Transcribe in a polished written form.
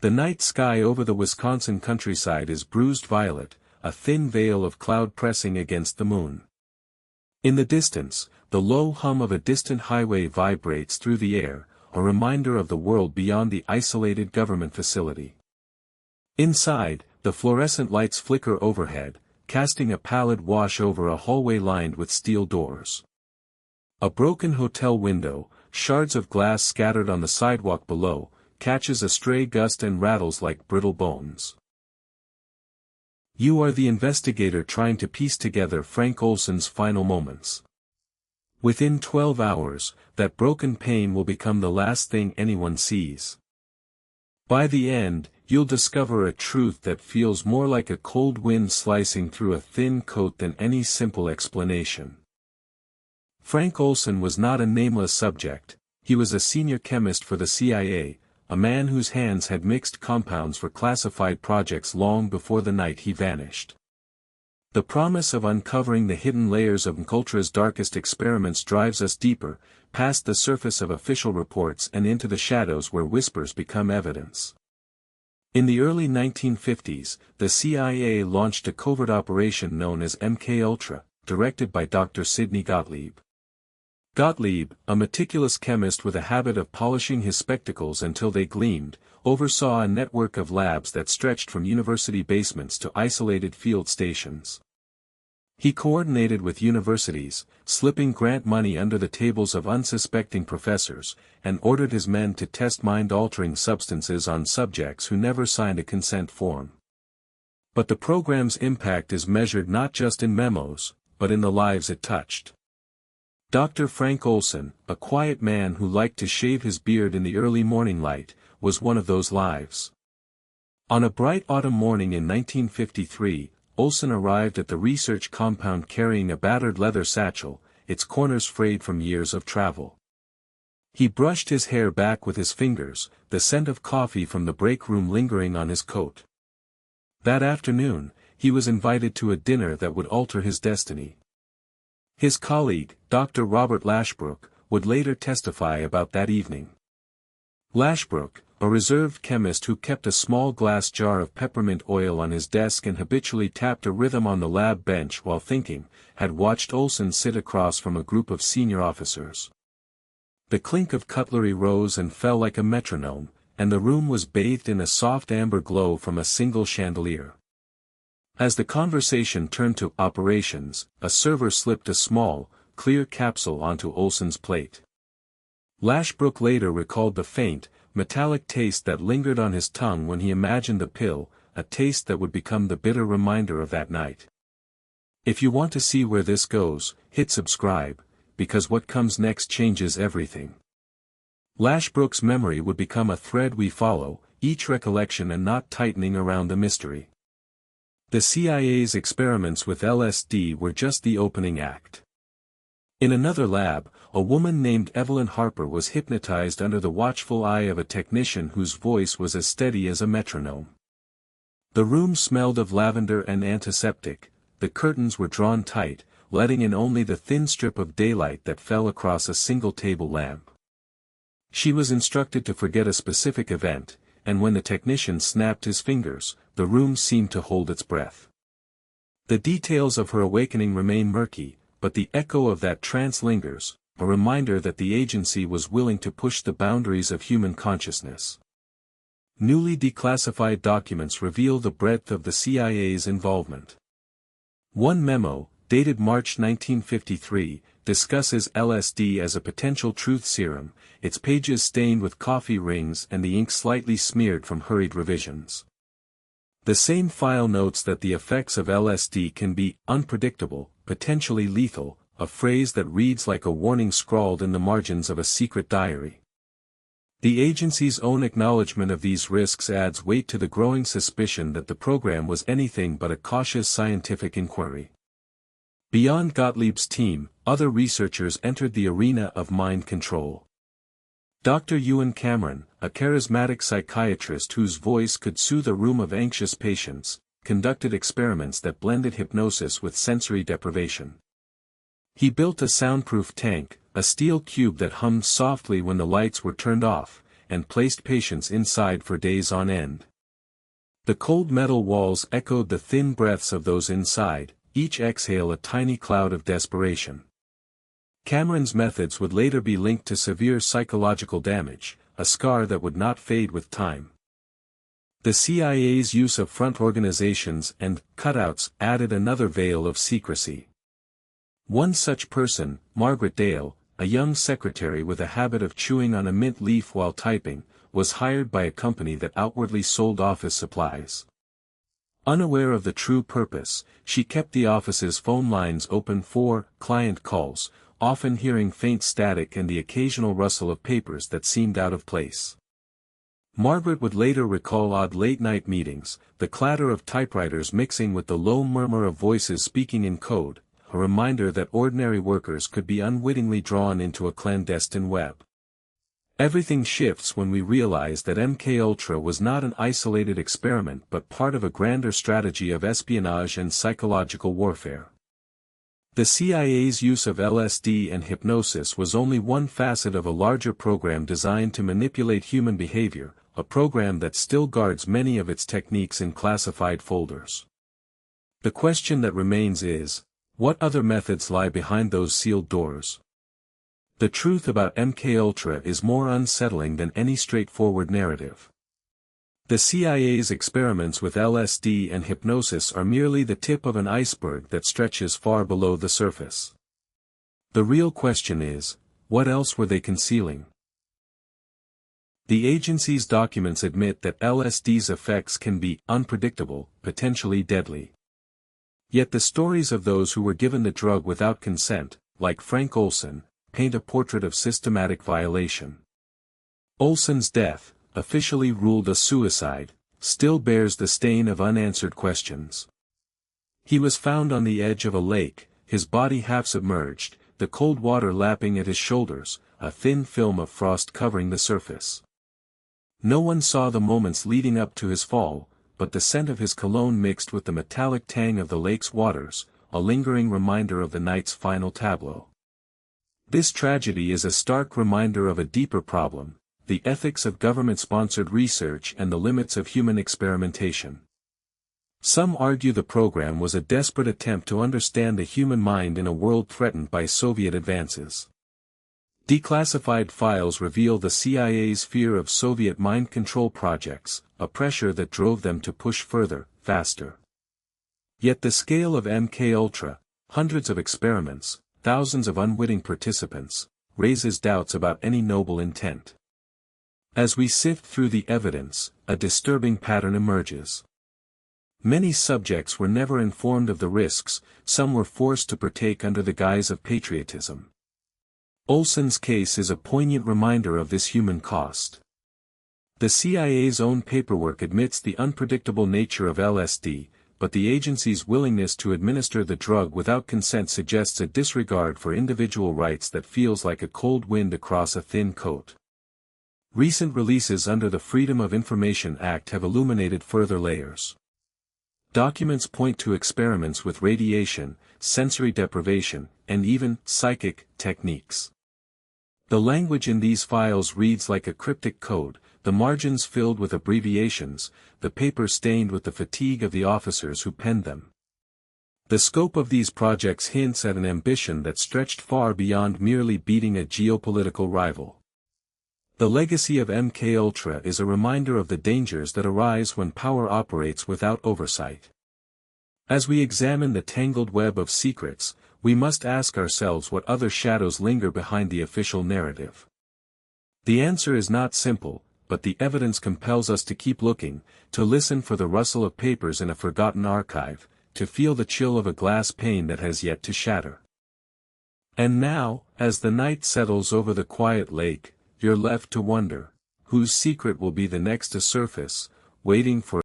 The night sky over the Wisconsin countryside is bruised violet, a thin veil of cloud pressing against the moon. In the distance, the low hum of a distant highway vibrates through the air, a reminder of the world beyond the isolated government facility. Inside, the fluorescent lights flicker overhead, casting a pallid wash over a hallway lined with steel doors. A broken hotel window, shards of glass scattered on the sidewalk below, catches a stray gust and rattles like brittle bones. You are the investigator trying to piece together Frank Olson's final moments. Within 12 hours, that broken pane will become the last thing anyone sees. By the end, you'll discover a truth that feels more like a cold wind slicing through a thin coat than any simple explanation. Frank Olson was not a nameless subject. He was a senior chemist for the CIA, a man whose hands had mixed compounds for classified projects long before the night he vanished. The promise of uncovering the hidden layers of MKUltra's darkest experiments drives us deeper, past the surface of official reports and into the shadows where whispers become evidence. In the early 1950s, the CIA launched a covert operation known as MKUltra, directed by Dr. Sidney Gottlieb. Gottlieb, a meticulous chemist with a habit of polishing his spectacles until they gleamed, oversaw a network of labs that stretched from university basements to isolated field stations. He coordinated with universities, slipping grant money under the tables of unsuspecting professors, and ordered his men to test mind-altering substances on subjects who never signed a consent form. But the program's impact is measured not just in memos, but in the lives it touched. Dr. Frank Olson, a quiet man who liked to shave his beard in the early morning light, was one of those lives. On a bright autumn morning in 1953, Olson arrived at the research compound carrying a battered leather satchel, its corners frayed from years of travel. He brushed his hair back with his fingers, the scent of coffee from the break room lingering on his coat. That afternoon, he was invited to a dinner that would alter his destiny. His colleague, Dr. Robert Lashbrook, would later testify about that evening. Lashbrook, a reserved chemist who kept a small glass jar of peppermint oil on his desk and habitually tapped a rhythm on the lab bench while thinking, had watched Olson sit across from a group of senior officers. The clink of cutlery rose and fell like a metronome, and the room was bathed in a soft amber glow from a single chandelier. As the conversation turned to operations, a server slipped a small, clear capsule onto Olson's plate. Lashbrook later recalled the faint, metallic taste that lingered on his tongue when he imagined the pill, a taste that would become the bitter reminder of that night. If you want to see where this goes, hit subscribe, because what comes next changes everything. Lashbrook's memory would become a thread we follow, each recollection a knot tightening around the mystery. The CIA's experiments with LSD were just the opening act. In another lab, a woman named Evelyn Harper was hypnotized under the watchful eye of a technician whose voice was as steady as a metronome. The room smelled of lavender and antiseptic, the curtains were drawn tight, letting in only the thin strip of daylight that fell across a single table lamp. She was instructed to forget a specific event, and when the technician snapped his fingers, the room seemed to hold its breath. The details of her awakening remain murky, but the echo of that trance lingers, a reminder that the agency was willing to push the boundaries of human consciousness. Newly declassified documents reveal the breadth of the CIA's involvement. One memo, dated March 1953, discusses LSD as a potential truth serum, its pages stained with coffee rings and the ink slightly smeared from hurried revisions. The same file notes that the effects of LSD can be unpredictable, potentially lethal, a phrase that reads like a warning scrawled in the margins of a secret diary. The agency's own acknowledgement of these risks adds weight to the growing suspicion that the program was anything but a cautious scientific inquiry. Beyond Gottlieb's team, other researchers entered the arena of mind control. Dr. Ewan Cameron, a charismatic psychiatrist whose voice could soothe a room of anxious patients, conducted experiments that blended hypnosis with sensory deprivation. He built a soundproof tank, a steel cube that hummed softly when the lights were turned off, and placed patients inside for days on end. The cold metal walls echoed the thin breaths of those inside, each exhale a tiny cloud of desperation. Cameron's methods would later be linked to severe psychological damage, a scar that would not fade with time. The CIA's use of front organizations and cutouts added another veil of secrecy. One such person, Margaret Dale, a young secretary with a habit of chewing on a mint leaf while typing, was hired by a company that outwardly sold office supplies. Unaware of the true purpose, she kept the office's phone lines open for client calls, often hearing faint static and the occasional rustle of papers that seemed out of place. Margaret would later recall odd late-night meetings, the clatter of typewriters mixing with the low murmur of voices speaking in code, a reminder that ordinary workers could be unwittingly drawn into a clandestine web. Everything shifts when we realize that MKUltra was not an isolated experiment but part of a grander strategy of espionage and psychological warfare. The CIA's use of LSD and hypnosis was only one facet of a larger program designed to manipulate human behavior, a program that still guards many of its techniques in classified folders. The question that remains is, what other methods lie behind those sealed doors? The truth about MKUltra is more unsettling than any straightforward narrative. The CIA's experiments with LSD and hypnosis are merely the tip of an iceberg that stretches far below the surface. The real question is, what else were they concealing? The agency's documents admit that LSD's effects can be unpredictable, potentially deadly. Yet the stories of those who were given the drug without consent, like Frank Olson, paint a portrait of systematic violation. Olson's death, officially ruled a suicide, still bears the stain of unanswered questions. He was found on the edge of a lake, his body half submerged, the cold water lapping at his shoulders, a thin film of frost covering the surface. No one saw the moments leading up to his fall, but the scent of his cologne mixed with the metallic tang of the lake's waters, a lingering reminder of the night's final tableau. This tragedy is a stark reminder of a deeper problem, the ethics of government-sponsored research and the limits of human experimentation. Some argue the program was a desperate attempt to understand the human mind in a world threatened by Soviet advances. Declassified files reveal the CIA's fear of Soviet mind control projects, a pressure that drove them to push further, faster. Yet the scale of MKUltra, hundreds of experiments, thousands of unwitting participants, raises doubts about any noble intent. As we sift through the evidence, a disturbing pattern emerges. Many subjects were never informed of the risks, some were forced to partake under the guise of patriotism. Olson's case is a poignant reminder of this human cost. The CIA's own paperwork admits the unpredictable nature of LSD, but the agency's willingness to administer the drug without consent suggests a disregard for individual rights that feels like a cold wind across a thin coat. Recent releases under the Freedom of Information Act have illuminated further layers. Documents point to experiments with radiation, sensory deprivation, and even psychic techniques. The language in these files reads like a cryptic code, the margins filled with abbreviations, the paper stained with the fatigue of the officers who penned them. The scope of these projects hints at an ambition that stretched far beyond merely beating a geopolitical rival. The legacy of MKUltra is a reminder of the dangers that arise when power operates without oversight. As we examine the tangled web of secrets, we must ask ourselves what other shadows linger behind the official narrative. The answer is not simple, but the evidence compels us to keep looking, to listen for the rustle of papers in a forgotten archive, to feel the chill of a glass pane that has yet to shatter. And now, as the night settles over the quiet lake, you're left to wonder, whose secret will be the next to surface, waiting for